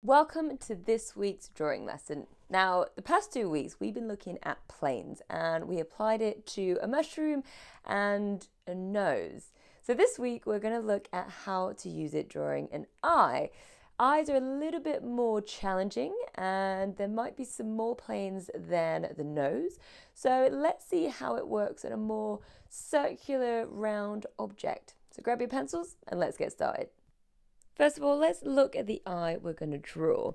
Welcome to this week's drawing lesson. Now, the past 2 weeks we've been looking at planes and we applied it to a mushroom and a nose. So this week we're going to look at how to use it drawing an eye. Eyes are a little bit more challenging and there might be some more planes than the nose. So let's see how it works on a more circular round object. So grab your pencils and let's get started. First of all, let's look at the eye we're going to draw.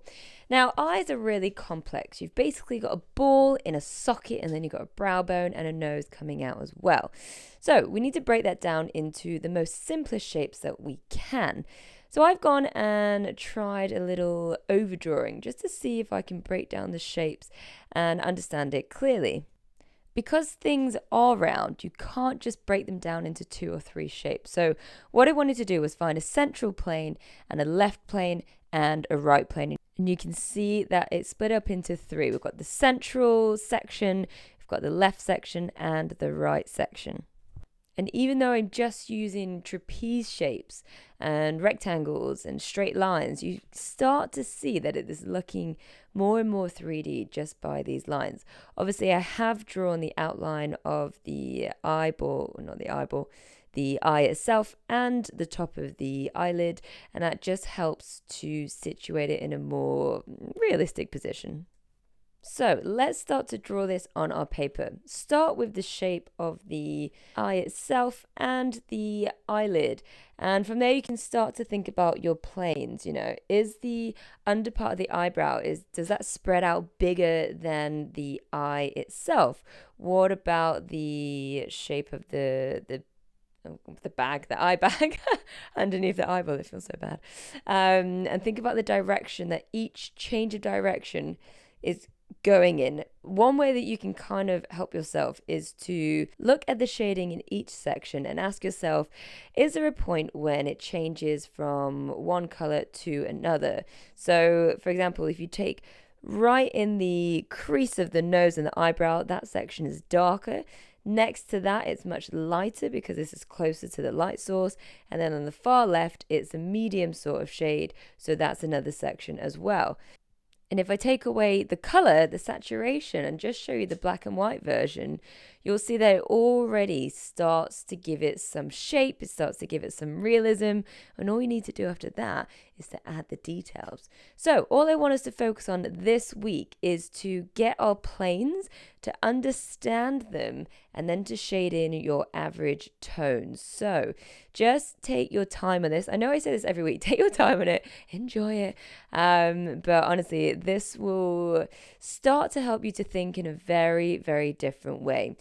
Now, eyes are really complex. You've basically got a ball in a socket and then you've got a brow bone and a nose coming out as well. So we need to break that down into the most simplest shapes that we can. So I've gone and tried a little overdrawing just to see if I can break down the shapes and understand it clearly. Because things are round, you can't just break them down into 2 or 3 shapes. So what I wanted to do was find a central plane and a left plane and a right plane. And you can see that it's split up into 3. We've got the central section, we've got the left section and the right section. And even though I'm just using trapeze shapes and rectangles and straight lines, you start to see that it is looking more and more 3D just by these lines. Obviously, I have drawn the outline of the eyeball, not the eyeball, the eye itself and the top of the eyelid, and that just helps to situate it in a more realistic position. So let's start to draw this on our paper. Start with the shape of the eye itself and the eyelid. And from there you can start to think about your planes, Is the under part of the eyebrow, does that spread out bigger than the eye itself? What about the shape of the bag, the eye bag underneath the eyeball? It feels so bad. And think about the direction that each change of direction is going in. One way that you can kind of help yourself is to look at the shading in each section and ask yourself, is there a point when it changes from one color to another? So, for example, if you take right in the crease of the nose and the eyebrow, that section is darker. Next to that, it's much lighter because this is closer to the light source. And then on the far left, it's a medium sort of shade. So that's another section as well. And if I take away the color, the saturation, and just show you the black and white version, you'll see that it already starts to give it some shape, it starts to give it some realism, and all you need to do after that is to add the details. So all I want us to focus on this week is to get our planes, to understand them, and then to shade in your average tones. So just take your time on this. I know I say this every week, take your time on it, enjoy it. But honestly, this will start to help you to think in a very, very different way.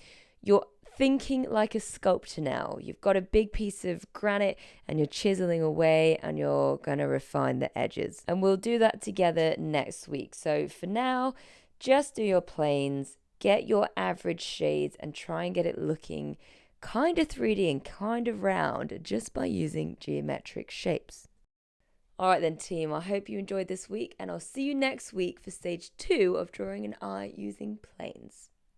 You're thinking like a sculptor now. You've got a big piece of granite and you're chiseling away and you're going to refine the edges. And we'll do that together next week. So for now, just do your planes, get your average shades and try and get it looking kind of 3D and kind of round just by using geometric shapes. All right then, team, I hope you enjoyed this week and I'll see you next week for stage 2 of drawing an eye using planes.